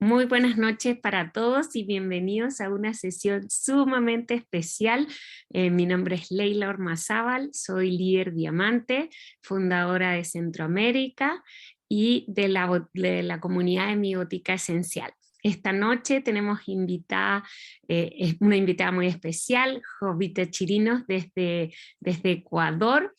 Muy buenas noches para todos y bienvenidos a una sesión sumamente especial. Mi nombre es Leila Ormazábal, soy líder diamante, fundadora de Centroamérica y de la comunidad de Miótica Esencial. Esta noche tenemos una invitada muy especial, Jovita Chirinos desde Ecuador.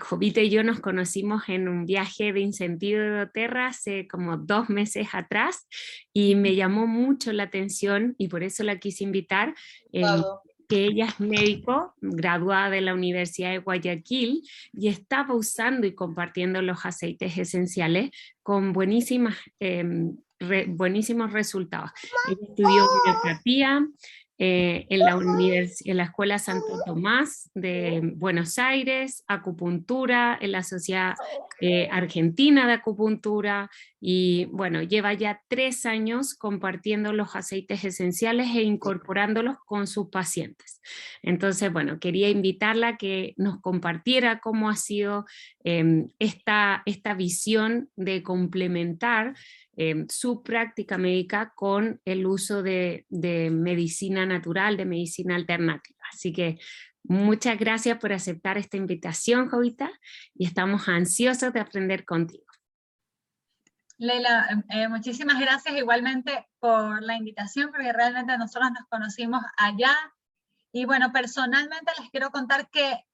Jovita y yo nos conocimos en un viaje de incentivo de doTERRA hace como 2 meses atrás y me llamó mucho la atención y por eso la quise invitar, que ella es médico, graduada de la Universidad de Guayaquil y estaba usando y compartiendo los aceites esenciales con buenísimos resultados. Ella estudió homeopatía en la Escuela Santo Tomás de Buenos Aires, acupuntura en la Sociedad Argentina de Acupuntura y bueno, lleva ya 3 años compartiendo los aceites esenciales e incorporándolos con sus pacientes. Entonces, bueno, quería invitarla a que nos compartiera cómo ha sido esta visión de complementar su práctica médica con el uso de medicina natural, de medicina alternativa. Así que muchas gracias por aceptar esta invitación, Jovita, y estamos ansiosos de aprender contigo. Leila, muchísimas gracias igualmente por la invitación, porque realmente nosotros nos conocimos allá. Y bueno, personalmente les quiero contar que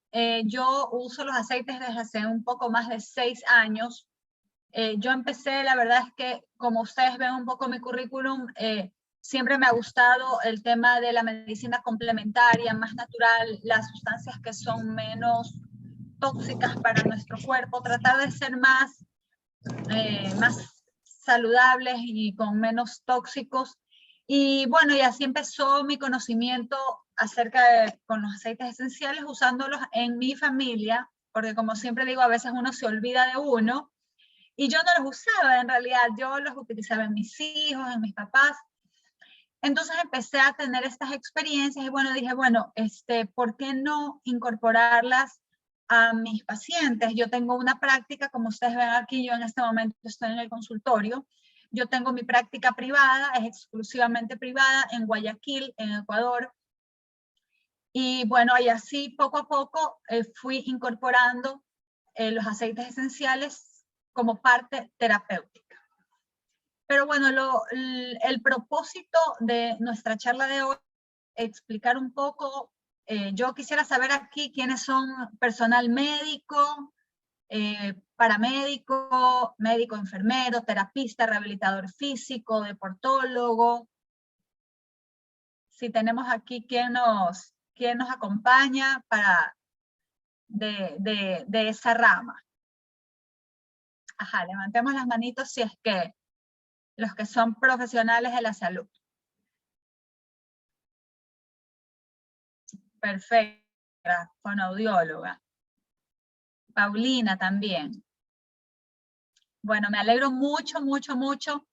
yo uso los aceites desde hace un poco más de 6 años. Yo empecé, la verdad es que como ustedes ven un poco mi currículum, siempre me ha gustado el tema de la medicina complementaria, más natural, las sustancias que son menos tóxicas para nuestro cuerpo, tratar de ser más saludables y con menos tóxicos. Y bueno, y así empezó mi conocimiento con los aceites esenciales, usándolos en mi familia, porque como siempre digo, a veces uno se olvida de uno, y yo no los usaba en realidad, yo los utilizaba en mis hijos, en mis papás. Entonces empecé a tener estas experiencias y bueno, dije, bueno, ¿por qué no incorporarlas a mis pacientes? Yo tengo una práctica, como ustedes ven aquí, yo en este momento estoy en el consultorio. Yo tengo mi práctica privada, es exclusivamente privada en Guayaquil, en Ecuador. Y bueno, y así poco a poco fui incorporando los aceites esenciales como parte terapéutica. Pero bueno, el propósito de nuestra charla de hoy es explicar un poco. Yo quisiera saber aquí quiénes son personal médico, paramédico, médico, enfermero, terapista, rehabilitador físico, deportólogo. Si tenemos aquí quién nos acompaña de esa rama. Ajá, levantemos las manitos si es que los que son profesionales de la salud. Perfecto, fonoaudióloga. Paulina también. Bueno, me alegro mucho, mucho, mucho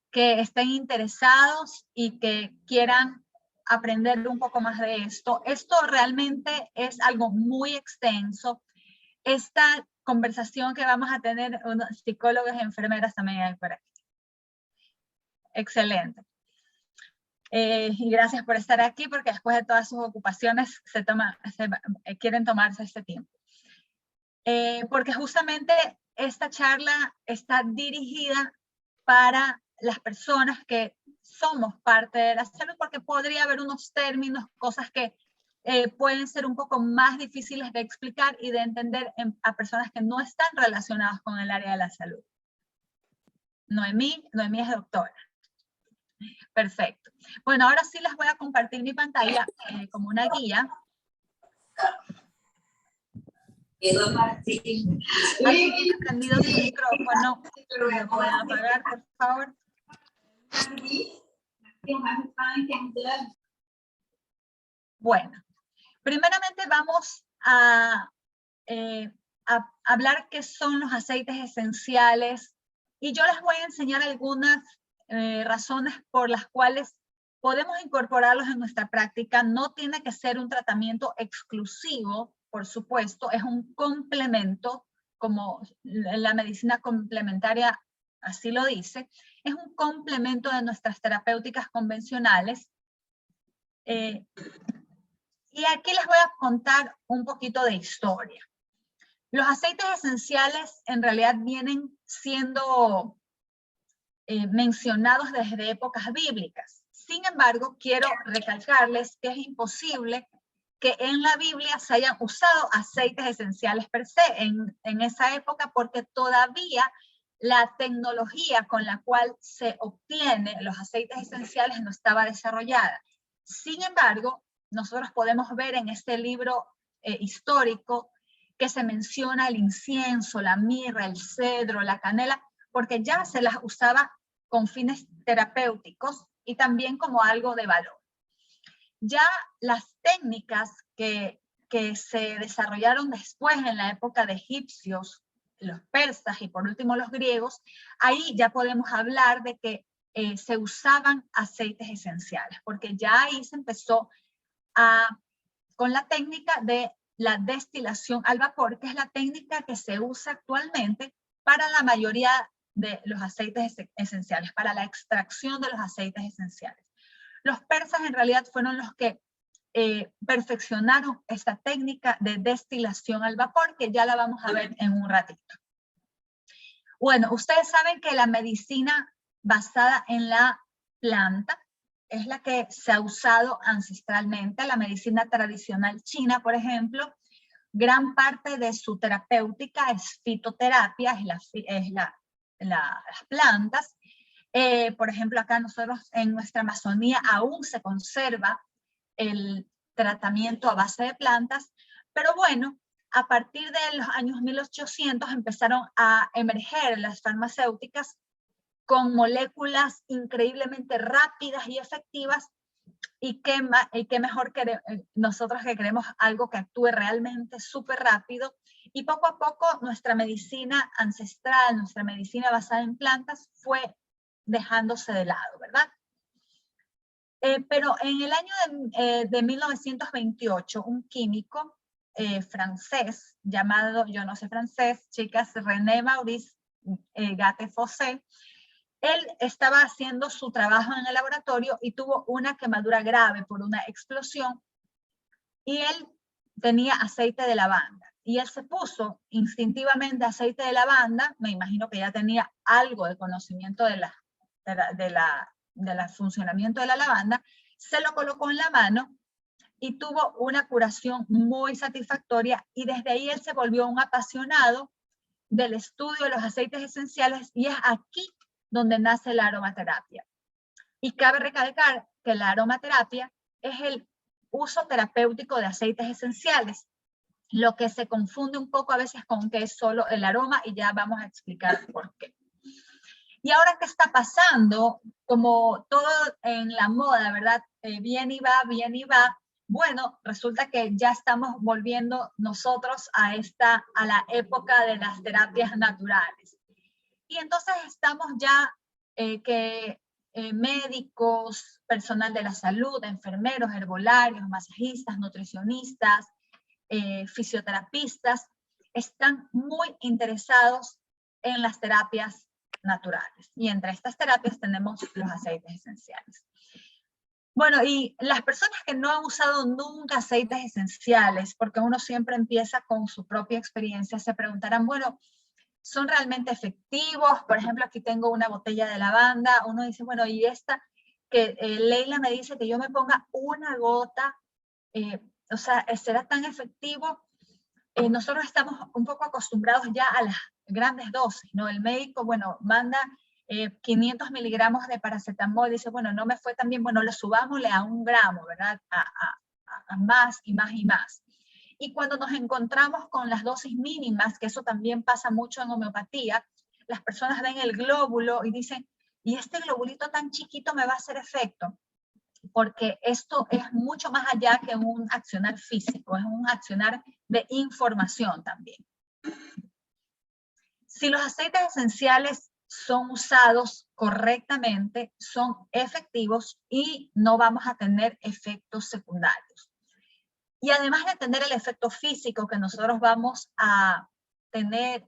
que estén interesados y que quieran aprender un poco más de esto. Esto realmente es algo muy extenso. Esta conversación que vamos a tener, unos psicólogos y enfermeras también hay por aquí. Excelente. Y gracias por estar aquí, porque después de todas sus ocupaciones quieren tomarse este tiempo. Porque justamente esta charla está dirigida para las personas que somos parte de la salud, porque podría haber unos términos, cosas que pueden ser un poco más difíciles de explicar y de entender a personas que no están relacionadas con el área de la salud. Noemí es doctora. Perfecto. Bueno, ahora sí les voy a compartir mi pantalla como una guía. ¿Alguien ha prendido su micrófono? ¿Lo pueden apagar, por favor? Bueno, primeramente vamos a hablar qué son los aceites esenciales y yo les voy a enseñar algunas razones por las cuales podemos incorporarlos en nuestra práctica. No tiene que ser un tratamiento exclusivo, por supuesto, es un complemento, como la medicina complementaria así lo dice, es un complemento de nuestras terapéuticas convencionales. Y aquí les voy a contar un poquito de historia. Los aceites esenciales en realidad vienen siendo mencionados desde épocas bíblicas. Sin embargo, quiero recalcarles que es imposible que en la Biblia se hayan usado aceites esenciales per se en esa época, porque todavía la tecnología con la cual se obtiene los aceites esenciales no estaba desarrollada. Sin embargo, nosotros podemos ver en este libro histórico que se menciona el incienso, la mirra, el cedro, la canela, porque ya se las usaba con fines terapéuticos y también como algo de valor. Ya las técnicas que se desarrollaron después en la época de egipcios, los persas y por último los griegos, ahí ya podemos hablar de que se usaban aceites esenciales, porque ya ahí se empezó con la técnica de la destilación al vapor, que es la técnica que se usa actualmente para la mayoría de los aceites esenciales, para la extracción de los aceites esenciales. Los persas en realidad fueron los que perfeccionaron esta técnica de destilación al vapor, que ya la vamos a ver en un ratito. Bueno, ustedes saben que la medicina basada en la planta es la que se ha usado ancestralmente. La medicina tradicional china, por ejemplo, gran parte de su terapéutica es fitoterapia, es las plantas. Por ejemplo, acá nosotros en nuestra Amazonía aún se conserva el tratamiento a base de plantas, pero bueno, a partir de los años 1800 empezaron a emerger las farmacéuticas con moléculas increíblemente rápidas y efectivas, y qué mejor que nosotros que queremos algo que actúe realmente súper rápido, y poco a poco nuestra medicina ancestral, nuestra medicina basada en plantas fue dejándose de lado, ¿verdad? Pero en el año de 1928, un químico francés llamado, yo no sé francés, chicas, René Maurice Gattefossé, él estaba haciendo su trabajo en el laboratorio y tuvo una quemadura grave por una explosión, y él tenía aceite de lavanda. Y él se puso instintivamente aceite de lavanda, me imagino que ya tenía algo de conocimiento del funcionamiento de la lavanda, se lo colocó en la mano y tuvo una curación muy satisfactoria, y desde ahí él se volvió un apasionado del estudio de los aceites esenciales, y es aquí donde nace la aromaterapia. Y cabe recalcar que la aromaterapia es el uso terapéutico de aceites esenciales, lo que se confunde un poco a veces con que es solo el aroma, y ya vamos a explicar por qué. Y ahora, ¿qué está pasando? Como todo en la moda, ¿verdad? Bien y va, bien y va. Bueno, resulta que ya estamos volviendo nosotros a la época de las terapias naturales. Y entonces estamos ya médicos, personal de la salud, enfermeros, herbolarios, masajistas, nutricionistas, fisioterapistas, están muy interesados en las terapias naturales. Y entre estas terapias tenemos los aceites esenciales. Bueno, y las personas que no han usado nunca aceites esenciales, porque uno siempre empieza con su propia experiencia, se preguntarán, bueno, ¿son realmente efectivos? Por ejemplo, aquí tengo una botella de lavanda. Uno dice, bueno, y esta que Leila me dice que yo me ponga una gota, o sea, ¿será tan efectivo? Nosotros estamos un poco acostumbrados ya a las grandes dosis, ¿no? El médico, bueno, manda 500 miligramos de paracetamol, dice, bueno, no me fue tan bien, bueno, lo subámosle a 1 gramo, ¿verdad? A más y más y más. Y cuando nos encontramos con las dosis mínimas, que eso también pasa mucho en homeopatía, las personas ven el glóbulo y dicen, ¿y este globulito tan chiquito me va a hacer efecto? Porque esto es mucho más allá que un accionar físico, es un accionar de información también. Si los aceites esenciales son usados correctamente, son efectivos y no vamos a tener efectos secundarios. Y además de tener el efecto físico que nosotros vamos a tener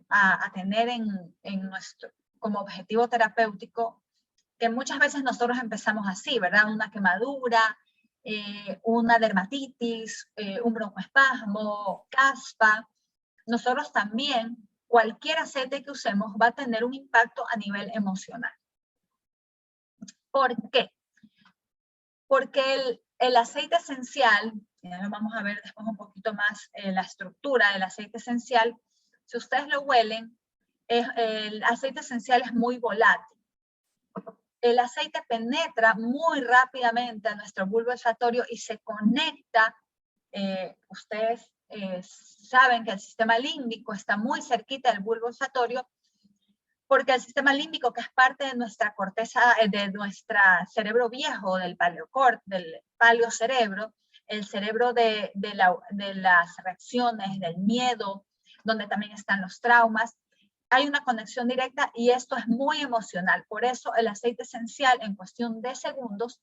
como objetivo terapéutico, que muchas veces nosotros empezamos así, ¿verdad? Una quemadura, una dermatitis, un broncoespasmo, caspa. Nosotros también, cualquier aceite que usemos va a tener un impacto a nivel emocional. ¿Por qué? Porque el aceite esencial, ya lo vamos a ver después un poquito más la estructura del aceite esencial, si ustedes lo huelen, el aceite esencial es muy volátil. El aceite penetra muy rápidamente a nuestro bulbo olfatorio y se conecta. Ustedes saben que el sistema límbico está muy cerquita del bulbo olfatorio, porque el sistema límbico, que es parte de nuestra corteza, de nuestro cerebro viejo, del paleocerebro, el cerebro de las reacciones, del miedo, donde también están los traumas, hay una conexión directa y esto es muy emocional. Por eso el aceite esencial, en cuestión de segundos,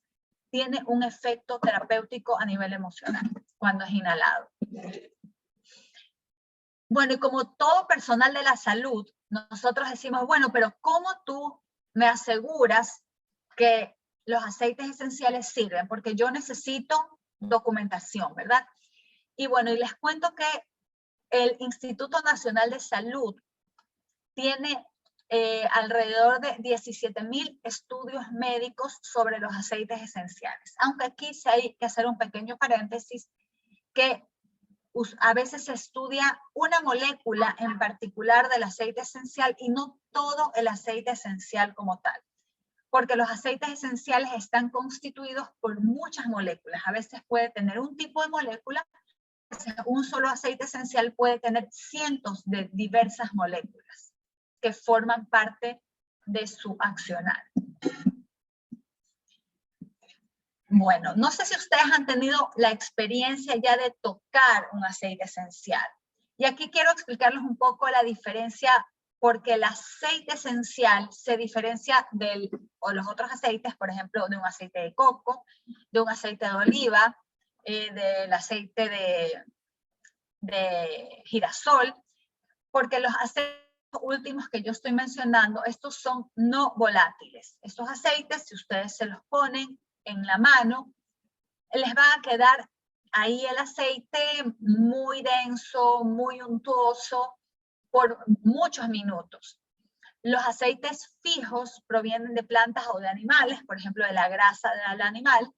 tiene un efecto terapéutico a nivel emocional cuando es inhalado. Bueno, y como todo personal de la salud, nosotros decimos, bueno, pero ¿cómo tú me aseguras que los aceites esenciales sirven? Porque yo necesito documentación, ¿verdad? Y bueno, y les cuento que el Instituto Nacional de Salud tiene alrededor de 17,000 estudios médicos sobre los aceites esenciales. Aunque aquí sí hay que hacer un pequeño paréntesis, que a veces se estudia una molécula en particular del aceite esencial y no todo el aceite esencial como tal. Porque los aceites esenciales están constituidos por muchas moléculas. A veces puede tener un tipo de molécula, un solo aceite esencial puede tener cientos de diversas moléculas que forman parte de su accionar. Bueno, no sé si ustedes han tenido la experiencia ya de tocar un aceite esencial. Y aquí quiero explicarles un poco la diferencia, porque el aceite esencial se diferencia de los otros aceites, por ejemplo, de un aceite de coco, de un aceite de oliva, del aceite de girasol, porque los aceites últimos que yo estoy mencionando, estos son no volátiles. Estos aceites, si ustedes se los ponen en la mano, les va a quedar ahí el aceite muy denso, muy untuoso por muchos minutos. Los aceites fijos provienen de plantas o de animales, por ejemplo, de la grasa del animal,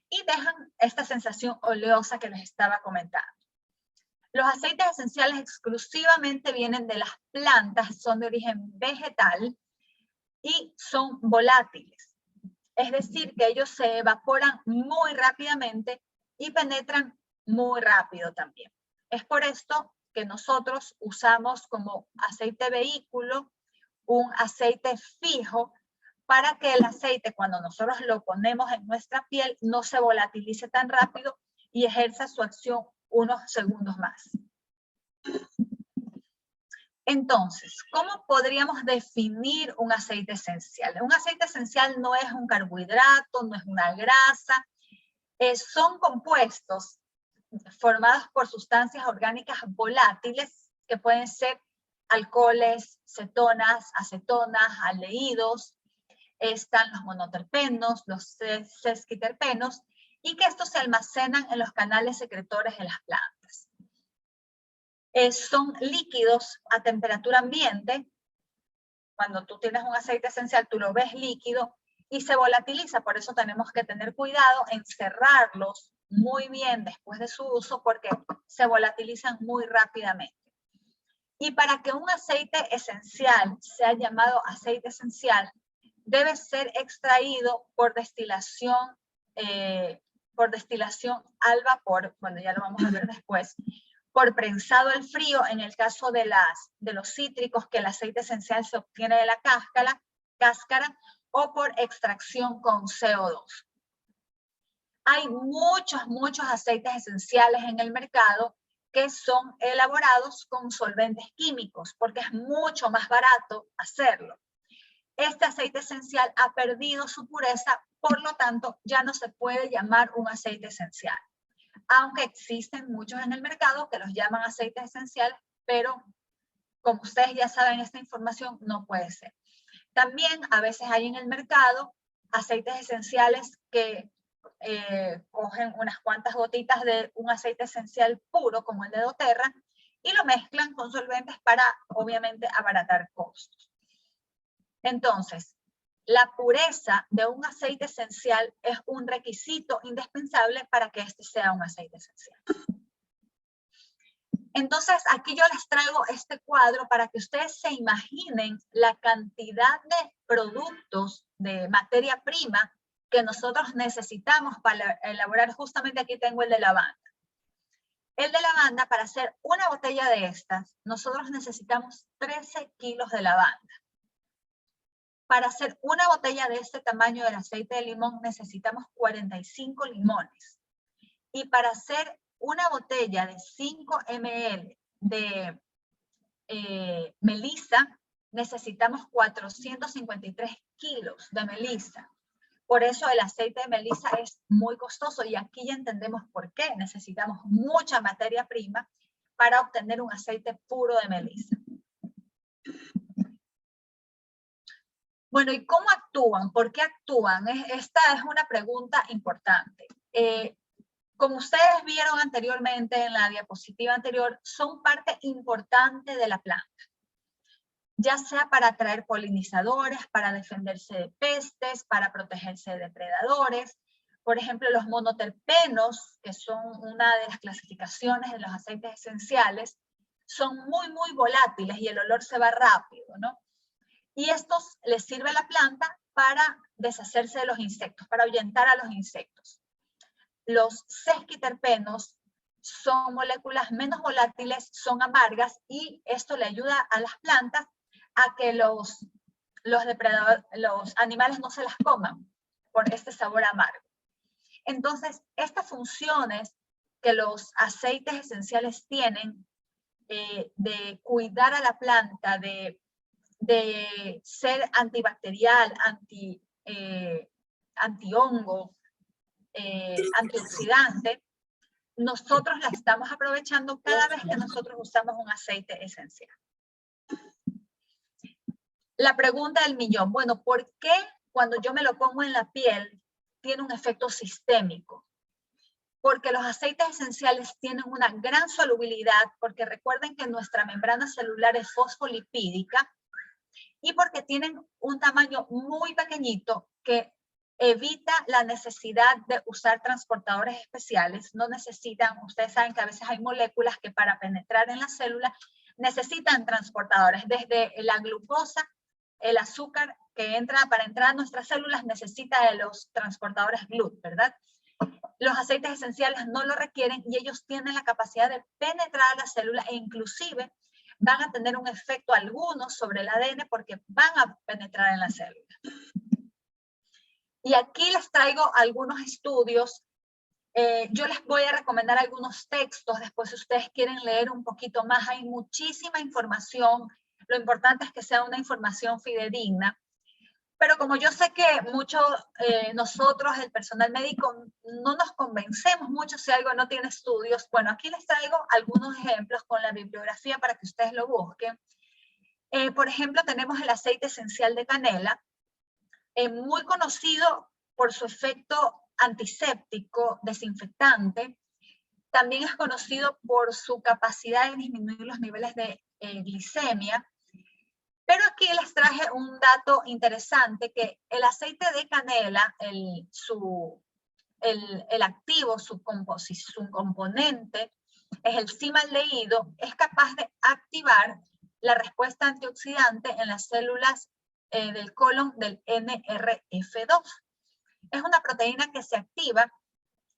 y dejan esta sensación oleosa que les estaba comentando. Los aceites esenciales exclusivamente vienen de las plantas, son de origen vegetal y son volátiles. Es decir, que ellos se evaporan muy rápidamente y penetran muy rápido también. Es por esto que nosotros usamos como aceite vehículo un aceite fijo para que el aceite, cuando nosotros lo ponemos en nuestra piel, no se volatilice tan rápido y ejerza su acción unos segundos más. Entonces, ¿cómo podríamos definir un aceite esencial? Un aceite esencial no es un carbohidrato, no es una grasa, son compuestos formados por sustancias orgánicas volátiles que pueden ser alcoholes, cetonas, acetonas, aldehídos, están los monoterpenos, los sesquiterpenos, y que estos se almacenan en los canales secretores de las plantas. Son líquidos a temperatura ambiente. Cuando tú tienes un aceite esencial, tú lo ves líquido y se volatiliza. Por eso tenemos que tener cuidado en cerrarlos muy bien después de su uso, porque se volatilizan muy rápidamente. Y para que un aceite esencial sea llamado aceite esencial, debe ser extraído por destilación al vapor, bueno, ya lo vamos a ver después, por prensado al frío, en el caso de los cítricos, que el aceite esencial se obtiene de la cáscara, o por extracción con CO2. Hay muchos aceites esenciales en el mercado que son elaborados con solventes químicos, porque es mucho más barato hacerlo. Este aceite esencial ha perdido su pureza, por lo tanto, ya no se puede llamar un aceite esencial. Aunque existen muchos en el mercado que los llaman aceites esenciales, pero como ustedes ya saben esta información, no puede ser. También a veces hay en el mercado aceites esenciales que cogen unas cuantas gotitas de un aceite esencial puro, como el de doTERRA, y lo mezclan con solventes para, obviamente, abaratar costos. Entonces, la pureza de un aceite esencial es un requisito indispensable para que este sea un aceite esencial. Entonces, aquí yo les traigo este cuadro para que ustedes se imaginen la cantidad de productos, de materia prima que nosotros necesitamos para elaborar. Justamente aquí tengo el de lavanda. El de lavanda, para hacer una botella de estas, nosotros necesitamos 13 kilos de lavanda. Para hacer una botella de este tamaño del aceite de limón necesitamos 45 limones. Y para hacer una botella de 5 ml de melisa, necesitamos 453 kilos de melisa. Por eso el aceite de melisa es muy costoso y aquí ya entendemos por qué. Necesitamos mucha materia prima para obtener un aceite puro de melisa. Bueno, ¿y cómo actúan? ¿Por qué actúan? Esta es una pregunta importante. Como ustedes vieron anteriormente en la diapositiva anterior, son parte importante de la planta, ya sea para atraer polinizadores, para defenderse de pestes, para protegerse de depredadores. Por ejemplo, los monoterpenos, que son una de las clasificaciones de los aceites esenciales, son muy, muy volátiles y el olor se va rápido, ¿no? Y estos les sirve a la planta para deshacerse de los insectos, para ahuyentar a los insectos. Los sesquiterpenos son moléculas menos volátiles, son amargas y esto le ayuda a las plantas a que los animales no se las coman por este sabor amargo. Entonces, estas funciones que los aceites esenciales tienen de cuidar a la planta, de ser antibacterial, antihongo, antioxidante, nosotros la estamos aprovechando cada vez que nosotros usamos un aceite esencial. La pregunta del millón, bueno, ¿por qué cuando yo me lo pongo en la piel tiene un efecto sistémico? Porque los aceites esenciales tienen una gran solubilidad, porque recuerden que nuestra membrana celular es fosfolipídica, y porque tienen un tamaño muy pequeñito que evita la necesidad de usar transportadores especiales. No necesitan, ustedes saben que a veces hay moléculas que para penetrar en la célula necesitan transportadores. Desde la glucosa, el azúcar que entra para entrar a nuestras células necesita de los transportadores GLUT, ¿verdad? Los aceites esenciales no lo requieren y ellos tienen la capacidad de penetrar a la célula e inclusive van a tener un efecto algunos sobre el ADN porque van a penetrar en la célula. Y aquí les traigo algunos estudios. Yo les voy a recomendar algunos textos, después si ustedes quieren leer un poquito más, hay muchísima información. Lo importante es que sea una información fidedigna. Pero como yo sé que nosotros, el personal médico, no nos convencemos mucho si algo no tiene estudios, bueno, aquí les traigo algunos ejemplos con la bibliografía para que ustedes lo busquen. Por ejemplo, tenemos el aceite esencial de canela, muy conocido por su efecto antiséptico, desinfectante. También es conocido por su capacidad de disminuir los niveles de glicemia. Pero aquí les traje un dato interesante, que el aceite de canela, el activo, su componente, es el cimaldehído, es capaz de activar la respuesta antioxidante en las células del colon del NRF2. Es una proteína que se activa,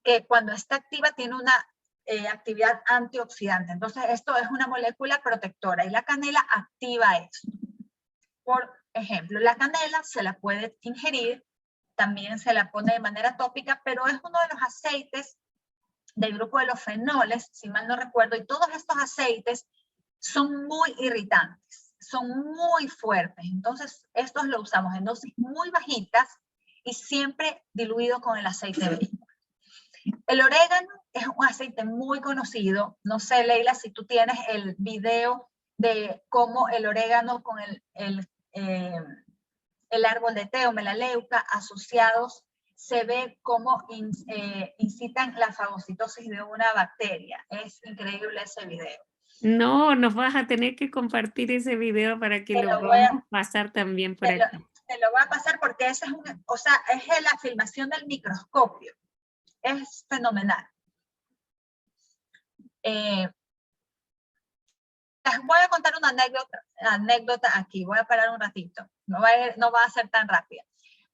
que cuando está activa tiene una actividad antioxidante. Entonces, esto es una molécula protectora y la canela activa esto. Por ejemplo, la canela se la puede ingerir, también se la pone de manera tópica, pero es uno de los aceites del grupo de los fenoles, si mal no recuerdo, y todos estos aceites son muy irritantes, son muy fuertes. Entonces, estos lo usamos en dosis muy bajitas y siempre diluido con el aceite vegetal. El orégano es un aceite muy conocido. No sé, Leila, si tú tienes el video de cómo el orégano con el árbol de té o melaleuca asociados, se ve cómo incitan la fagocitosis de una bacteria. Es increíble ese video. No, nos vas a tener que compartir ese video para que Te lo lo voy podamos pasar también por aquí. te lo voy a pasar porque esa es o sea, es la filmación del microscopio. Es fenomenal. Les voy a contar una anécdota aquí. Voy a parar un ratito. No va a ser tan rápida.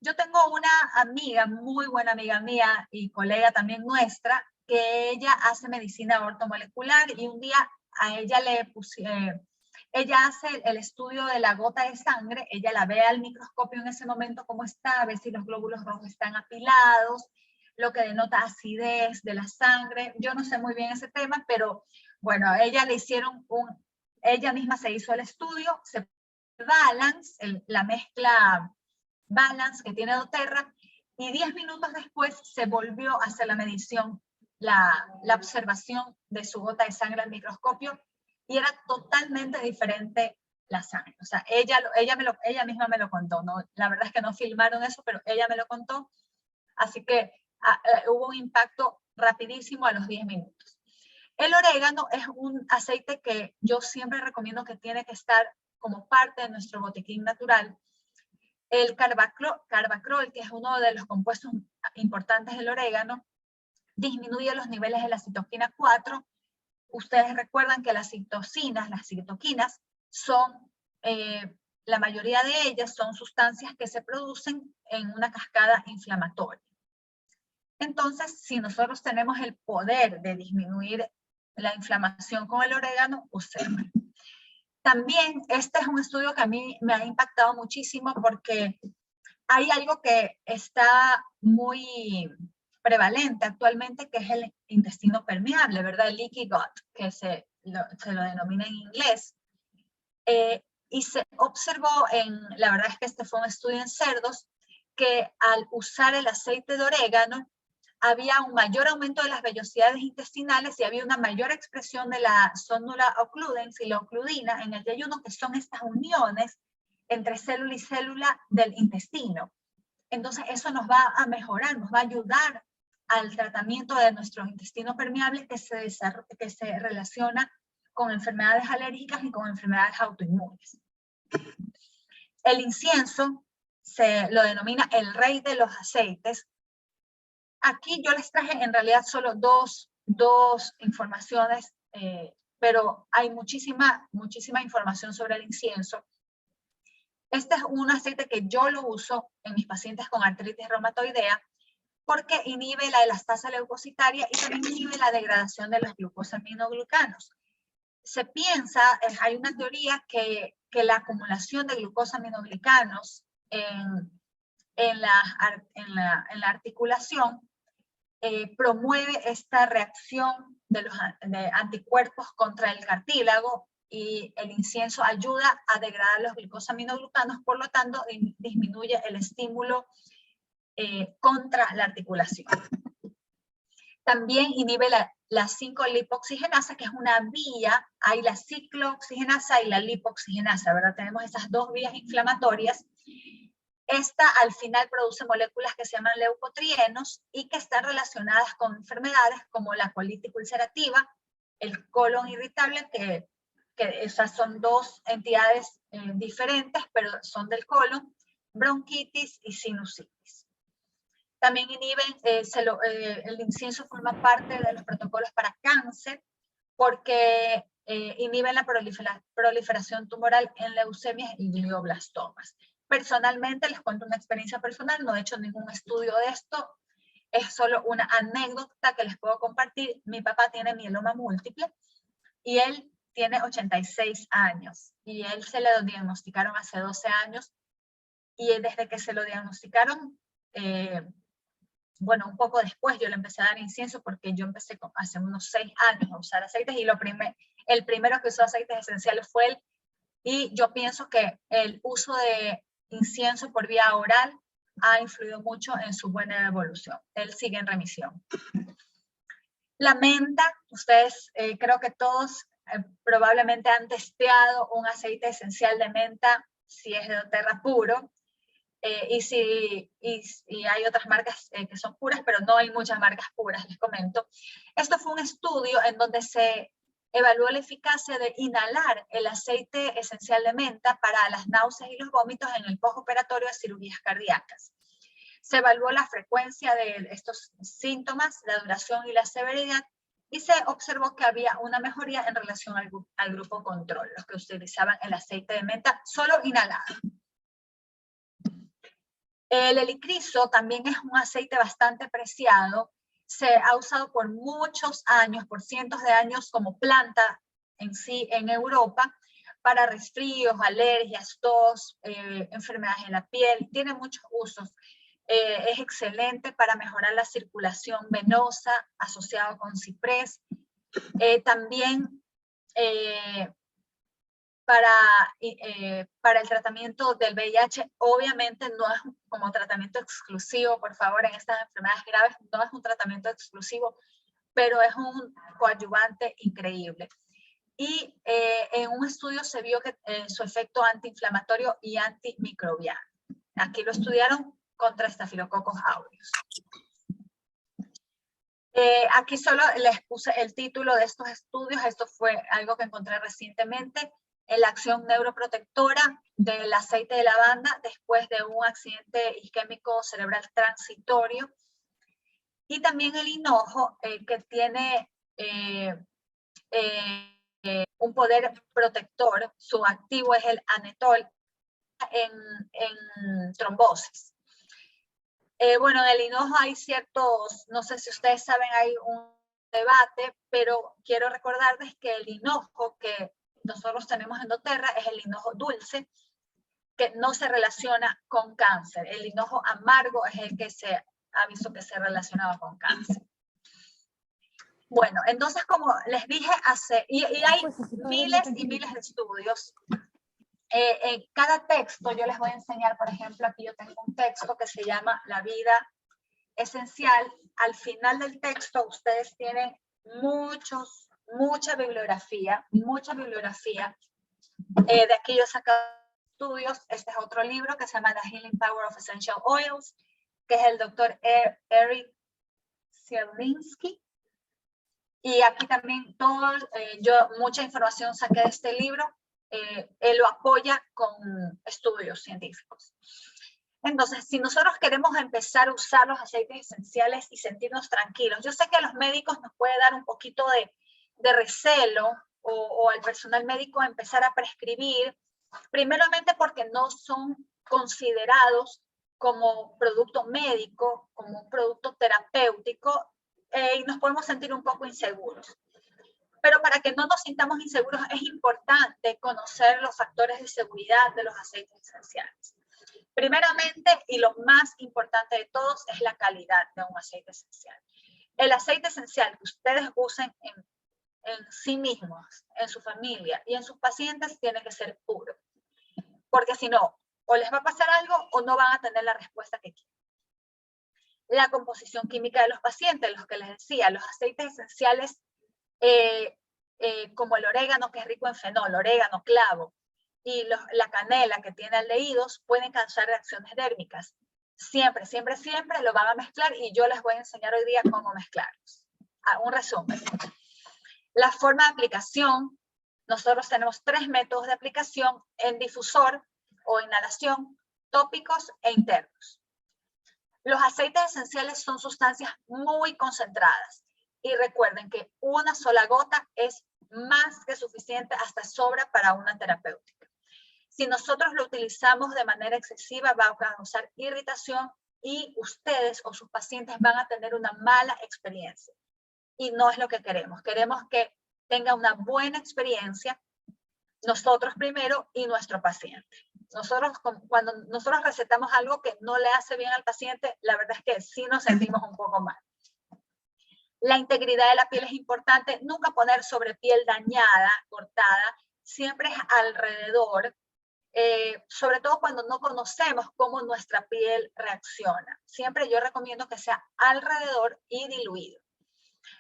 Yo tengo una amiga, muy buena amiga mía y colega también nuestra, que ella hace medicina ortomolecular y un día a ella ella hace el estudio de la gota de sangre, ella la ve al microscopio en ese momento cómo está, ve si los glóbulos rojos están apilados, lo que denota acidez de la sangre. Yo no sé muy bien ese tema, pero bueno, a ella le hicieron ella misma se hizo el estudio, se balance, la mezcla balance que tiene doTERRA, y 10 minutos después se volvió a hacer la medición, la observación de su gota de sangre al microscopio, y era totalmente diferente la sangre. O sea, ella misma me lo contó, ¿no? La verdad es que no filmaron eso, pero ella me lo contó, así que hubo un impacto rapidísimo a los 10 minutos. El orégano es un aceite que yo siempre recomiendo que tiene que estar como parte de nuestro botiquín natural. El carbacrol, que es uno de los compuestos importantes del orégano, disminuye los niveles de la citoquina 4. Ustedes recuerdan que las citoquinas, son, la mayoría de ellas son sustancias que se producen en una cascada inflamatoria. Entonces, si nosotros tenemos el poder de disminuir la inflamación con el orégano, usémoslo. También este es un estudio que a mí me ha impactado muchísimo porque hay algo que está muy prevalente actualmente, que es el intestino permeable, ¿verdad? El leaky gut, que se lo denomina en inglés. Y se observó, la verdad es que este fue un estudio en cerdos, que al usar el aceite de orégano, había un mayor aumento de las vellosidades intestinales y había una mayor expresión de la sonula occludens y la ocludina en el yeyuno, que son estas uniones entre célula y célula del intestino. Entonces eso nos va a mejorar, nos va a ayudar al tratamiento de nuestro intestino permeable que se relaciona con enfermedades alérgicas y con enfermedades autoinmunes. El incienso se lo denomina el rey de los aceites. Aquí yo les traje en realidad solo dos informaciones, pero hay muchísima información sobre el incienso. Este es un aceite que yo lo uso en mis pacientes con artritis reumatoidea porque inhibe la elastasa leucocitaria y también inhibe la degradación de los glucosaminoglucanos. Se piensa, hay una teoría que la acumulación de glucosaminoglicanos en la articulación promueve esta reacción de anticuerpos contra el cartílago, y el incienso ayuda a degradar los glucosaminoglucanos, por lo tanto disminuye el estímulo contra la articulación. También inhibe la 5-lipoxigenasa, que es una vía, hay la ciclooxigenasa y la lipoxigenasa, ¿verdad? Tenemos esas dos vías inflamatorias. Esta al final produce moléculas que se llaman leucotrienos y que están relacionadas con enfermedades como la colitis ulcerativa, el colon irritable, que esas son dos entidades diferentes, pero son del colon, bronquitis y sinusitis. También inhiben, el incienso forma parte de los protocolos para cáncer porque inhiben la proliferación tumoral en leucemias y glioblastomas. Personalmente, les cuento una experiencia personal, no he hecho ningún estudio de esto, es solo una anécdota que les puedo compartir. Mi papá tiene mieloma múltiple y él tiene 86 años y él se lo diagnosticaron hace 12 años y desde que se lo diagnosticaron, bueno, un poco después yo le empecé a dar incienso porque yo empecé hace unos 6 años a usar aceites y el primero que usó aceites esenciales fue él, y yo pienso que el uso de incienso por vía oral ha influido mucho en su buena evolución. Él sigue en remisión. La menta, ustedes creo que todos probablemente han testeado un aceite esencial de menta si es de doTERRA puro. y hay otras marcas que son puras, pero no hay muchas marcas puras, les comento. Esto fue un estudio en donde se evaluó la eficacia de inhalar el aceite esencial de menta para las náuseas y los vómitos en el postoperatorio de cirugías cardíacas. Se evaluó la frecuencia de estos síntomas, la duración y la severidad, y se observó que había una mejoría en relación al grupo control, los que utilizaban el aceite de menta solo inhalado. El helicriso también es un aceite bastante preciado, se ha usado por muchos años, por cientos de años como planta en sí en Europa, para resfríos, alergias, tos, enfermedades de la piel, tiene muchos usos. Es excelente para mejorar la circulación venosa, asociado con ciprés. También para el tratamiento del VIH, obviamente no es como tratamiento exclusivo, por favor, en estas enfermedades graves, no es un tratamiento exclusivo, pero es un coadyuvante increíble. Y en un estudio se vio que su efecto antiinflamatorio y antimicrobiano. Aquí lo estudiaron contra Staphylococcus aureus. Aquí solo les puse el título de estos estudios. Esto fue algo que encontré recientemente. La acción neuroprotectora del aceite de lavanda después de un accidente isquémico cerebral transitorio. Y también el hinojo, que tiene un poder protector. Su activo es el anetol en trombosis. Bueno, en el hinojo hay ciertos, no sé si ustedes saben, hay un debate, pero quiero recordarles que el hinojo que nosotros tenemos en doTERRA es el hinojo dulce, que no se relaciona con cáncer. El hinojo amargo es el que se ha visto que se relacionaba con cáncer. Bueno, entonces, como les dije, y hay miles y miles de estudios. En cada texto yo les voy a enseñar, por ejemplo, aquí yo tengo un texto que se llama La vida esencial. Al final del texto ustedes tienen mucha bibliografía. De aquí yo he sacado estudios. Este es otro libro que se llama The Healing Power of Essential Oils, que es el doctor Eric Sierlinski. Y aquí también mucha información saqué de este libro. Él lo apoya con estudios científicos. Entonces, si nosotros queremos empezar a usar los aceites esenciales y sentirnos tranquilos, yo sé que a los médicos nos puede dar un poquito de recelo o al personal médico empezar a prescribir, primeramente porque no son considerados como producto médico, como un producto terapéutico, y nos podemos sentir un poco inseguros. Pero para que no nos sintamos inseguros es importante conocer los factores de seguridad de los aceites esenciales. Primeramente, y lo más importante de todos, es la calidad de un aceite esencial. El aceite esencial que ustedes usen en sí mismos, en su familia y en sus pacientes tiene que ser puro. Porque si no, o les va a pasar algo o no van a tener la respuesta que quieren. La composición química de los pacientes, los que les decía, los aceites esenciales como el orégano, que es rico en fenol, orégano, clavo, y la canela, que tiene aldehídos, pueden causar reacciones dérmicas. Siempre lo van a mezclar y yo les voy a enseñar hoy día cómo mezclarlos. Un resumen. La forma de aplicación, nosotros tenemos 3 métodos de aplicación: en difusor o inhalación, tópicos e internos. Los aceites esenciales son sustancias muy concentradas. Y recuerden que una sola gota es más que suficiente, hasta sobra para una terapéutica. Si nosotros lo utilizamos de manera excesiva, va a causar irritación y ustedes o sus pacientes van a tener una mala experiencia. Y no es lo que queremos. Queremos que tenga una buena experiencia nosotros primero y nuestro paciente. Cuando nosotros recetamos algo que no le hace bien al paciente, la verdad es que sí nos sentimos un poco mal. La integridad de la piel es importante. Nunca poner sobre piel dañada, cortada, siempre es alrededor, sobre todo cuando no conocemos cómo nuestra piel reacciona. Siempre yo recomiendo que sea alrededor y diluido.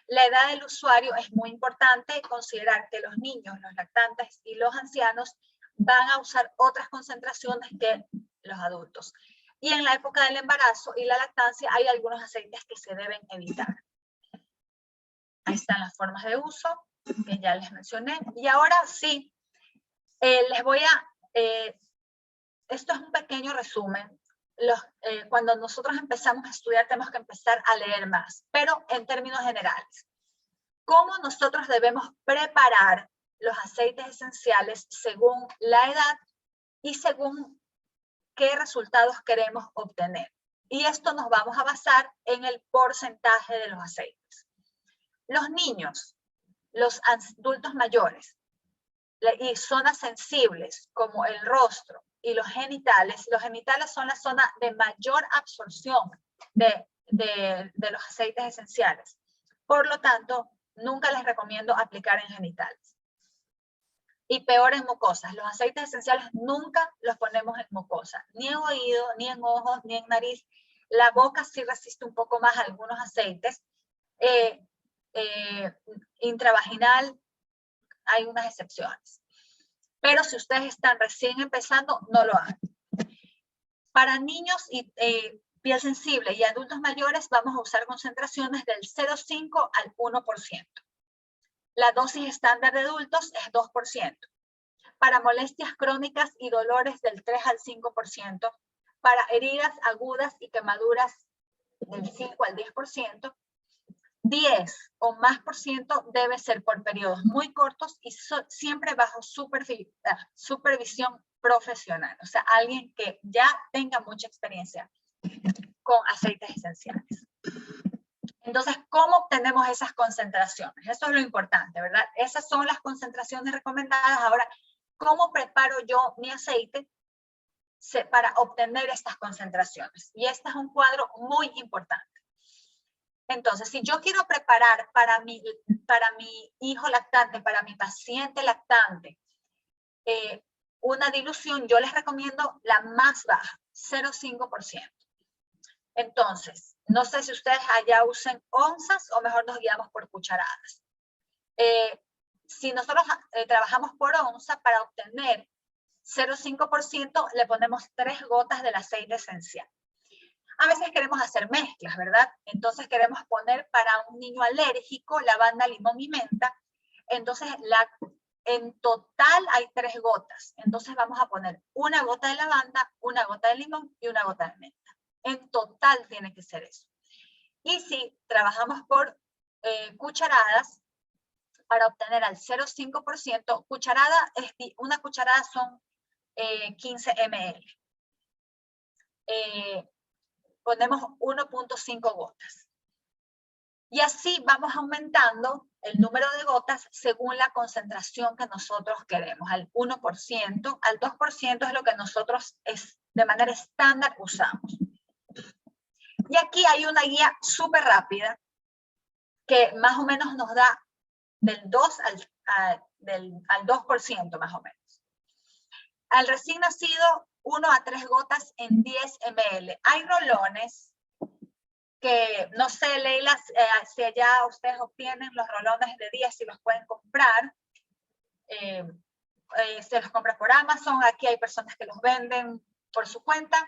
La edad del usuario es muy importante. Considerar que los niños, los lactantes y los ancianos van a usar otras concentraciones que los adultos. Y en la época del embarazo y la lactancia hay algunos aceites que se deben evitar. Ahí están las formas de uso, que ya les mencioné. Y ahora sí, les voy a... esto es un pequeño resumen. Cuando nosotros empezamos a estudiar tenemos que empezar a leer más, pero en términos generales. ¿Cómo nosotros debemos preparar los aceites esenciales según la edad y según qué resultados queremos obtener? Y esto nos vamos a basar en el porcentaje de los aceites. Los niños, los adultos mayores y zonas sensibles como el rostro y los genitales son la zona de mayor absorción de los aceites esenciales. Por lo tanto, nunca les recomiendo aplicar en genitales. Y peor en mucosas. Los aceites esenciales nunca los ponemos en mucosa, ni en oído, ni en ojos, ni en nariz. La boca sí resiste un poco más a algunos aceites. Intravaginal hay unas excepciones. Pero si ustedes están recién empezando, no lo hagan. Para niños y piel sensible y adultos mayores vamos a usar concentraciones del 0,5 al 1%. La dosis estándar de adultos es 2%. Para molestias crónicas y dolores del 3 al 5%. Para heridas agudas y quemaduras del 5 al 10%. 10 o más por ciento debe ser por periodos muy cortos y siempre bajo supervisión profesional. O sea, alguien que ya tenga mucha experiencia con aceites esenciales. Entonces, ¿cómo obtenemos esas concentraciones? Eso es lo importante, ¿verdad? Esas son las concentraciones recomendadas. Ahora, ¿cómo preparo yo mi aceite para obtener estas concentraciones? Y este es un cuadro muy importante. Entonces, si yo quiero preparar para mi hijo lactante, para mi paciente lactante, una dilución, yo les recomiendo la más baja, 0,5%. Entonces, no sé si ustedes allá usen onzas o mejor nos guiamos por cucharadas. Si nosotros trabajamos por onza, para obtener 0,5% le ponemos 3 gotas del aceite esencial. A veces queremos hacer mezclas, ¿verdad? Entonces queremos poner para un niño alérgico lavanda, limón y menta. Entonces en total hay 3 gotas. Entonces vamos a poner una gota de lavanda, una gota de limón y una gota de menta. En total tiene que ser eso. Y si trabajamos por cucharadas, para obtener al 0,5%, una cucharada son 15 ml. Ponemos 1,5 gotas. Y así vamos aumentando el número de gotas según la concentración que nosotros queremos. Al 1%, al 2% es lo que nosotros de manera estándar usamos. Y aquí hay una guía súper rápida que más o menos nos da del 2 al 2% más o menos. Al recién nacido, 1 a 3 gotas en 10 ml. Hay rolones que, no sé, Leila, si allá ustedes obtienen los rolones de 10 si los pueden comprar. Se los compra por Amazon. Aquí hay personas que los venden por su cuenta.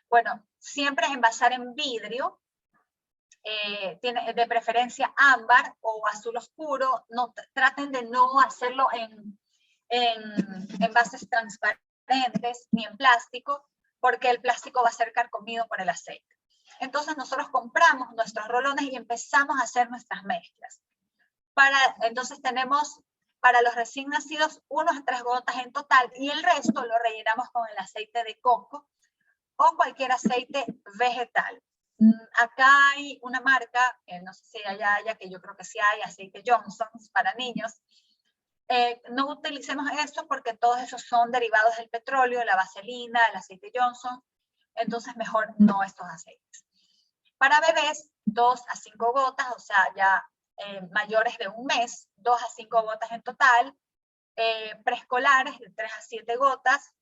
Bueno, siempre envasar en vidrio. Tiene de preferencia ámbar o azul oscuro. No, traten de no hacerlo en envases transparentes ni en plástico, porque el plástico va a ser carcomido por el aceite. Entonces nosotros compramos nuestros rolones y empezamos a hacer nuestras mezclas. Entonces tenemos para los recién nacidos 1 a 3 gotas en total y el resto lo rellenamos con el aceite de coco o cualquier aceite vegetal. Acá hay una marca, no sé si allá haya, que yo creo que sí hay, aceite Johnson para niños. No utilicemos esto porque todos esos son derivados del petróleo, la vaselina, el aceite Johnson. Entonces mejor no estos aceites. Para bebés, 2 a 5 gotas, o sea, ya mayores de un mes, 2 a 5 gotas en total. Preescolares, de 3 a 7 gotas.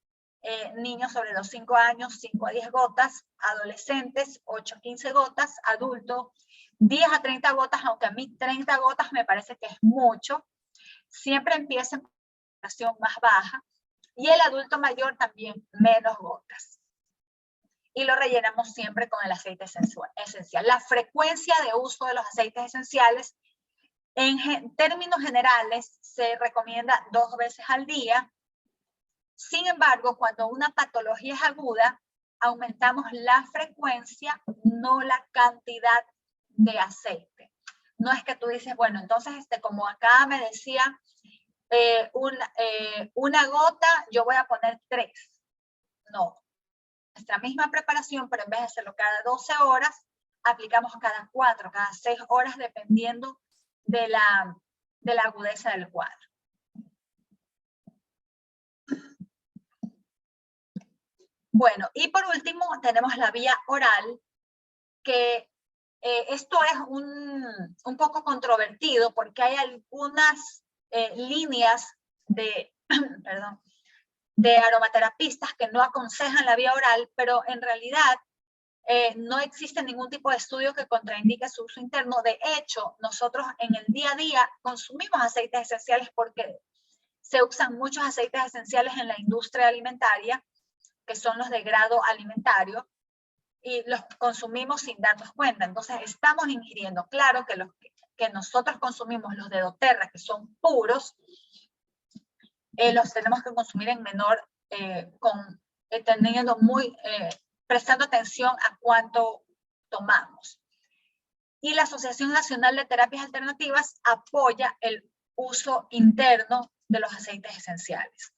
Niños sobre los 5 años, 5 a 10 gotas. Adolescentes, 8 a 15 gotas. Adultos, 10 a 30 gotas, aunque a mí 30 gotas me parece que es mucho. Siempre empieza en concentración más baja. Y el adulto mayor también menos gotas. y lo rellenamos siempre con el aceite esencial. La frecuencia de uso de los aceites esenciales, en términos generales, se recomienda 2 veces al día. Sin embargo, cuando una patología es aguda, aumentamos la frecuencia, no la cantidad de aceite. No es que tú dices, bueno, entonces como acá me decía, una gota, yo voy a poner 3. No. Nuestra misma preparación, pero en vez de hacerlo cada 12 horas, aplicamos cada 4, cada 6 horas, dependiendo de la agudeza del cuadro. Bueno, y por último tenemos la vía oral, que esto es un poco controvertido porque hay algunas líneas de, perdón, de aromaterapistas que no aconsejan la vía oral, pero en realidad no existe ningún tipo de estudio que contraindique su uso interno. De hecho, nosotros en el día a día consumimos aceites esenciales porque se usan muchos aceites esenciales en la industria alimentaria, que son los de grado alimentario, y los consumimos sin darnos cuenta. Entonces estamos ingiriendo, claro que los que nosotros consumimos, los de doTERRA, que son puros, los tenemos que consumir en menor, teniendo prestando atención a cuánto tomamos. Y la Asociación Nacional de Terapias Alternativas apoya el uso interno de los aceites esenciales.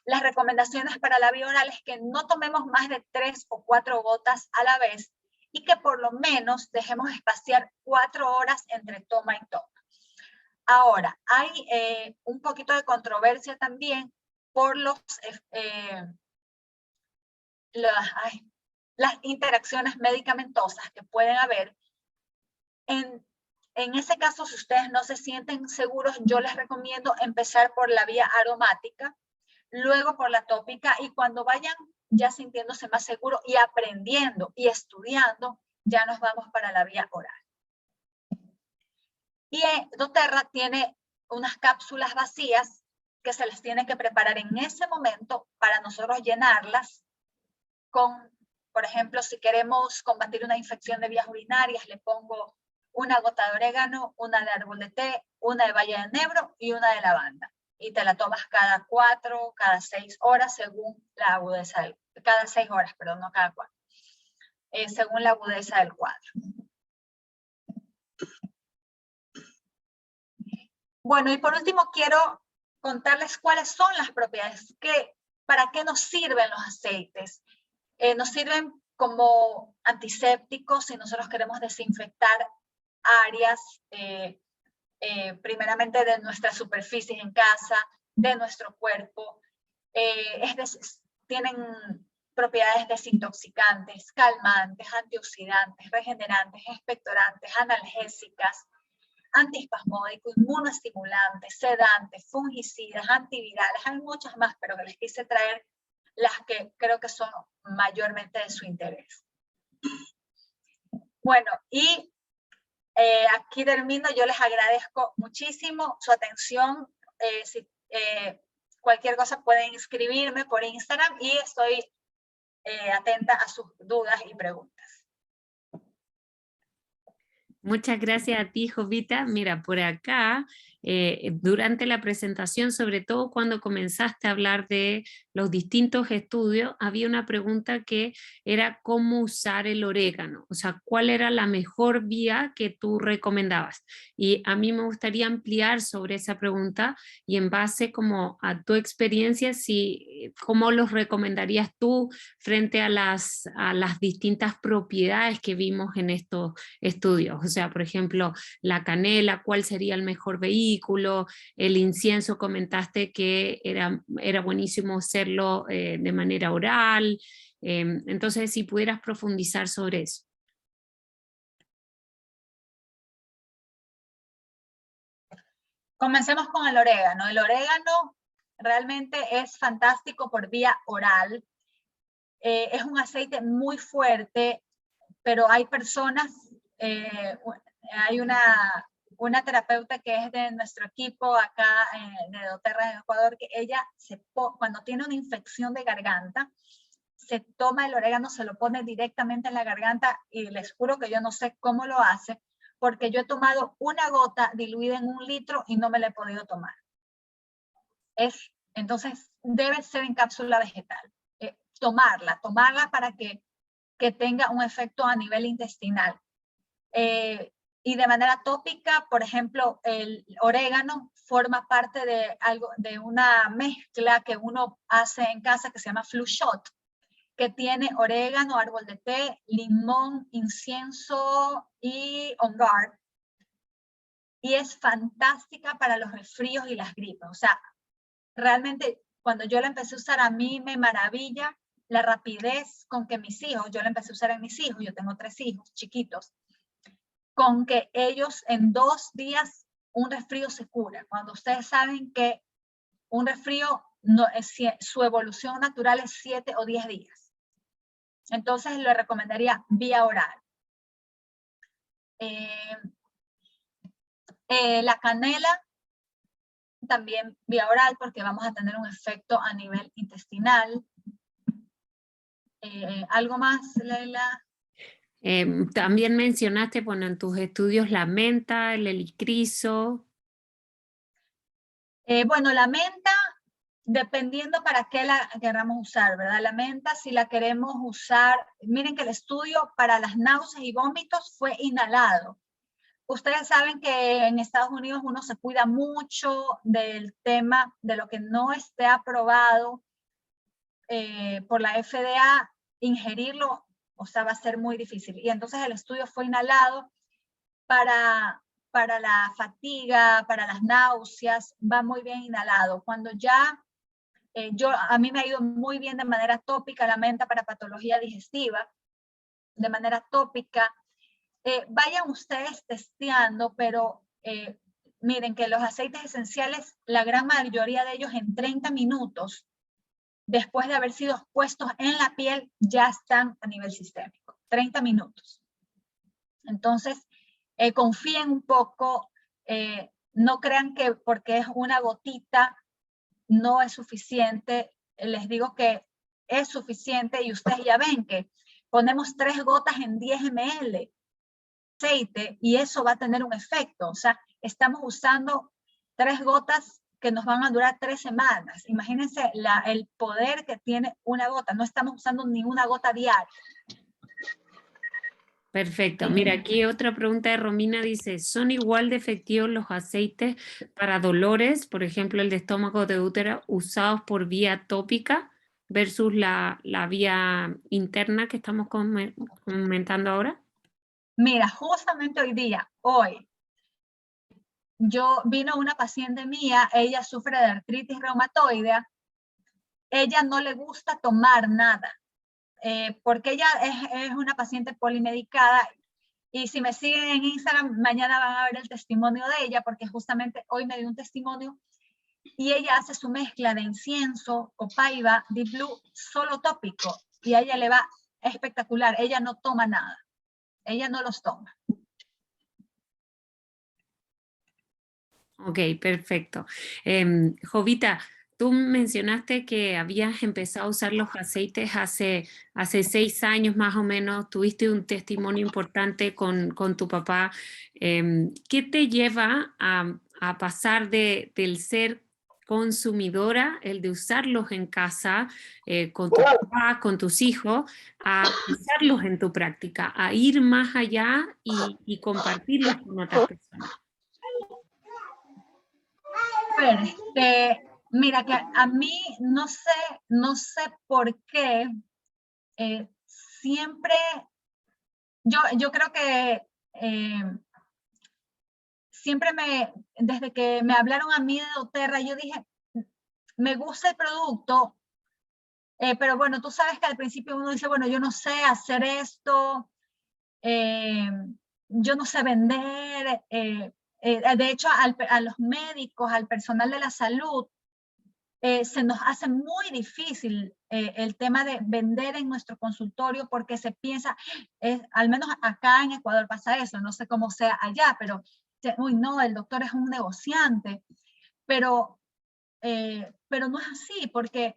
Las recomendaciones para la vía oral es que no tomemos más de 3 o 4 gotas a la vez y que por lo menos dejemos espaciar 4 horas entre toma y toma. Ahora, hay un poquito de controversia también por las interacciones medicamentosas que pueden haber. En ese caso, si ustedes no se sienten seguros, yo les recomiendo empezar por la vía aromática, luego por la tópica, y cuando vayan ya sintiéndose más seguros y aprendiendo y estudiando, ya nos vamos para la vía oral. Y doTERRA tiene unas cápsulas vacías que se les tiene que preparar en ese momento para nosotros llenarlas con, por ejemplo, si queremos combatir una infección de vías urinarias, le pongo una gota de orégano, una de árbol de té, una de baya de enebro y una de lavanda. Y te la tomas cada 4, cada 6 horas según la agudeza cada 6 horas, perdón, no cada 4. Según la agudeza del cuadro. Bueno, y por último quiero contarles cuáles son las propiedades, para qué nos sirven los aceites. Nos sirven como antisépticos si nosotros queremos desinfectar áreas, primeramente de nuestras superficies en casa, de nuestro cuerpo. Tienen propiedades desintoxicantes, calmantes, antioxidantes, regenerantes, expectorantes, analgésicas, antiespasmódicos, inmunoestimulantes, sedantes, fungicidas, antivirales. Hay muchas más, pero que les quise traer las que creo que son mayormente de su interés. Bueno, y aquí termino. Yo les agradezco muchísimo su atención. Cualquier cosa pueden escribirme por Instagram y estoy atenta a sus dudas y preguntas. Muchas gracias a ti, Jovita. Mira, por acá, durante la presentación, sobre todo cuando comenzaste a hablar de los distintos estudios, había una pregunta que era cómo usar el orégano, o sea, cuál era la mejor vía que tú recomendabas. Y a mí me gustaría ampliar sobre esa pregunta y en base como a tu experiencia, ¿cómo los recomendarías tú frente a las distintas propiedades que vimos en estos estudios? O sea, por ejemplo, la canela, ¿cuál sería el mejor vehículo? El incienso, comentaste que era buenísimo hacerlo de manera oral. Entonces, si pudieras profundizar sobre eso. Comencemos con el orégano. El orégano realmente es fantástico por vía oral. Es un aceite muy fuerte, pero hay personas, hay una terapeuta que es de nuestro equipo acá de doTERRA en Ecuador, que ella cuando tiene una infección de garganta, se toma el orégano, se lo pone directamente en la garganta y les juro que yo no sé cómo lo hace, porque yo he tomado una gota diluida en 1 litro y no me la he podido tomar. Entonces, debe ser en cápsula vegetal. Tomarla para que tenga un efecto a nivel intestinal. Y de manera tópica, por ejemplo, el orégano forma parte de una mezcla que uno hace en casa que se llama flu shot, que tiene orégano, árbol de té, limón, incienso y on guard. Y es fantástica para los resfríos y las gripas. O sea, realmente cuando yo la empecé a usar, a mí me maravilla la rapidez con que mis hijos, yo la empecé a usar en mis hijos, yo tengo 3 hijos chiquitos, con que ellos en 2 días un resfrío se cura. Cuando ustedes saben que un resfrío, su evolución natural es 7 o 10 días. Entonces le recomendaría vía oral. La canela también vía oral, porque vamos a tener un efecto a nivel intestinal. ¿Algo más, Leila? También mencionaste, bueno, en tus estudios la menta, el helichrysum. Bueno, la menta, dependiendo para qué la queramos usar, ¿verdad? La menta, si la queremos usar, miren que el estudio para las náuseas y vómitos fue inhalado. Ustedes saben que en Estados Unidos uno se cuida mucho del tema de lo que no esté aprobado por la FDA, ingerirlo, o sea, va a ser muy difícil. Y entonces el estudio fue inhalado para la fatiga, para las náuseas, va muy bien inhalado. Cuando ya, a mí me ha ido muy bien de manera tópica la menta para patología digestiva, de manera tópica. Vayan ustedes testeando, pero miren que los aceites esenciales, la gran mayoría de ellos en 30 minutos, después de haber sido puestos en la piel, ya están a nivel sistémico. 30 minutos. Entonces, confíen un poco, no crean que porque es una gotita no es suficiente. Les digo que es suficiente y ustedes ya ven que ponemos 3 gotas en 10 ml aceite y eso va a tener un efecto. O sea, estamos usando 3 gotas que nos van a durar 3 semanas. Imagínense el poder que tiene una gota. No estamos usando ni una gota diaria. Perfecto. Mira, aquí otra pregunta de Romina dice, ¿son igual de efectivos los aceites para dolores, por ejemplo, el de estómago de útero, usados por vía tópica versus la vía interna que estamos comentando ahora? Mira, justamente hoy, vino una paciente mía, ella sufre de artritis reumatoide, ella no le gusta tomar nada, porque ella es una paciente polimedicada, y si me siguen en Instagram, mañana van a ver el testimonio de ella, porque justamente hoy me dio un testimonio, y ella hace su mezcla de incienso, copaiba, deep blue, solo tópico, y a ella le va espectacular, ella no toma nada, ella no los toma. Ok, perfecto. Jovita, tú mencionaste que habías empezado a usar los aceites hace 6 años más o menos, tuviste un testimonio importante con tu papá. ¿Qué te lleva a pasar del ser consumidora, el de usarlos en casa con tu papá, con tus hijos, a usarlos en tu práctica, a ir más allá y compartirlos con otras personas? Bueno, mira que a mí no sé por qué siempre, yo creo que siempre desde que me hablaron a mí de doTERRA, yo dije, me gusta el producto, pero bueno, tú sabes que al principio uno dice, bueno, yo no sé hacer esto, yo no sé vender, de hecho a los médicos, al personal de la salud, se nos hace muy difícil el tema de vender en nuestro consultorio porque se piensa, al menos acá en Ecuador pasa eso, no sé cómo sea allá, pero, uy, no, el doctor es un negociante, pero no es así, porque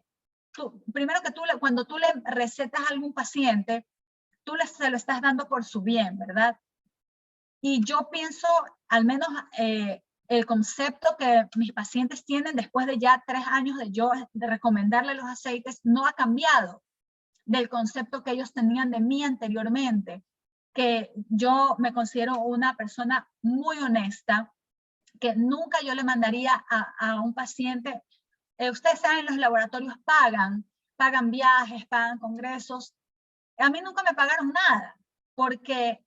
primero que cuando tú le recetas a algún paciente, se lo estás dando por su bien, ¿verdad? Y yo pienso, al menos el concepto que mis pacientes tienen después de ya 3 años de recomendarle los aceites, no ha cambiado del concepto que ellos tenían de mí anteriormente, que yo me considero una persona muy honesta, que nunca yo le mandaría a un paciente, ustedes saben, los laboratorios pagan viajes, pagan congresos. A mí nunca me pagaron nada, porque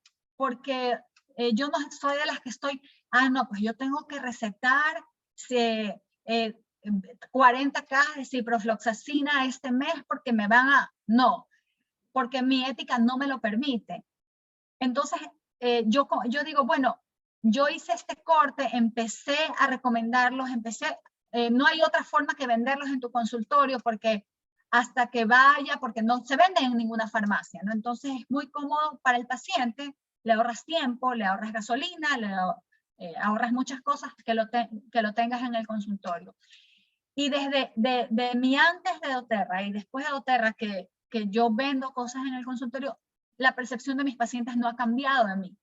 yo no soy de las que no, pues yo tengo que recetar 40 cajas de ciprofloxacina este mes porque me van a... No, porque mi ética no me lo permite. Entonces, yo digo, bueno, yo hice este corte, empecé a recomendarlos, no hay otra forma que venderlos en tu consultorio porque hasta que vaya, porque no se venden en ninguna farmacia, ¿no? Entonces es muy cómodo para el paciente, le ahorras tiempo, le ahorras gasolina, ahorras muchas cosas que lo tengas en el consultorio. Y desde mi antes de doTERRA y después de doTERRA, que yo vendo cosas en el consultorio, la percepción de mis pacientes no ha cambiado de mí,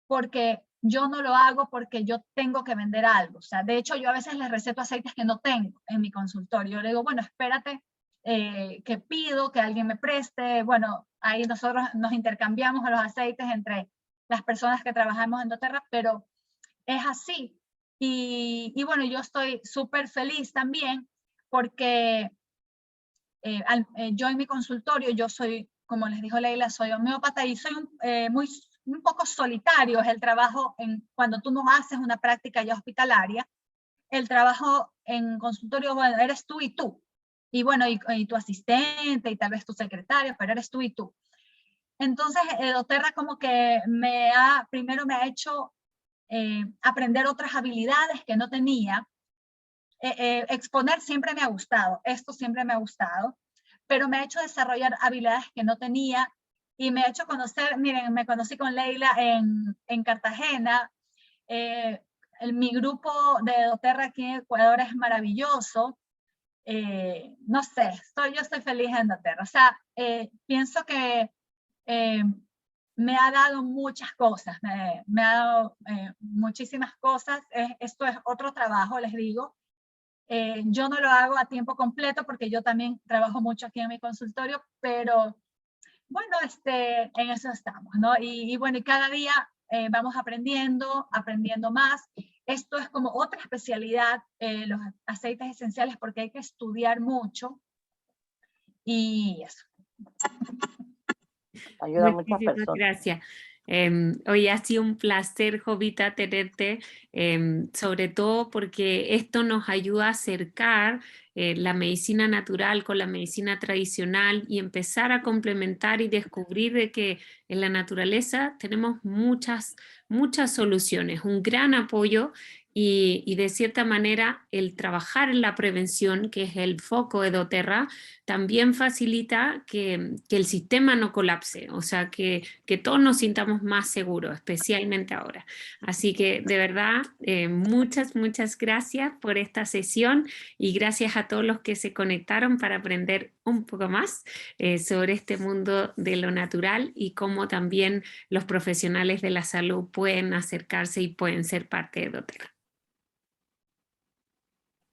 porque yo no lo hago porque yo tengo que vender algo. O sea, de hecho, yo a veces les receto aceites que no tengo en mi consultorio. Yo le digo, bueno, espérate, que pido que alguien me preste. Bueno, ahí nosotros nos intercambiamos los aceites entre las personas que trabajamos en doTERRA, pero es así. Y bueno, yo estoy súper feliz también porque yo en mi consultorio, yo soy, como les dijo Leila, soy homeópata y soy un poco solitario. Es el trabajo cuando tú no haces una práctica ya hospitalaria. El trabajo en consultorio, bueno, eres tú y tú. Y bueno, y tu asistente y tal vez tu secretario, pero eres tú y tú. Entonces, doTERRA como que primero me ha hecho aprender otras habilidades que no tenía. Exponer siempre me ha gustado, esto siempre me ha gustado, pero me ha hecho desarrollar habilidades que no tenía y me ha hecho conocer, miren, me conocí con Leila en Cartagena. Mi grupo de doTERRA aquí en Ecuador es maravilloso. No sé, yo estoy feliz en doTERRA. O sea, pienso que me ha dado muchas cosas, me ha dado muchísimas cosas. Esto es otro trabajo, les digo. Yo no lo hago a tiempo completo porque yo también trabajo mucho aquí en mi consultorio, pero bueno, en eso estamos, ¿no? Y bueno, y cada día vamos aprendiendo más. Esto es como otra especialidad, los aceites esenciales, porque hay que estudiar mucho y eso. Ayuda a muchas Muchísimas personas. gracias. Hoy ha sido un placer, Jovita, tenerte, sobre todo porque esto nos ayuda a acercar la medicina natural con la medicina tradicional y empezar a complementar y descubrir de que en la naturaleza tenemos muchas soluciones, un gran apoyo y de cierta manera el trabajar en la prevención, que es el foco de doTERRA, también facilita que el sistema no colapse, o sea, que todos nos sintamos más seguros, especialmente ahora. Así que de verdad, muchas gracias por esta sesión y gracias a todos los que se conectaron para aprender un poco más sobre este mundo de lo natural y cómo también los profesionales de la salud pueden acercarse y pueden ser parte de doTERRA.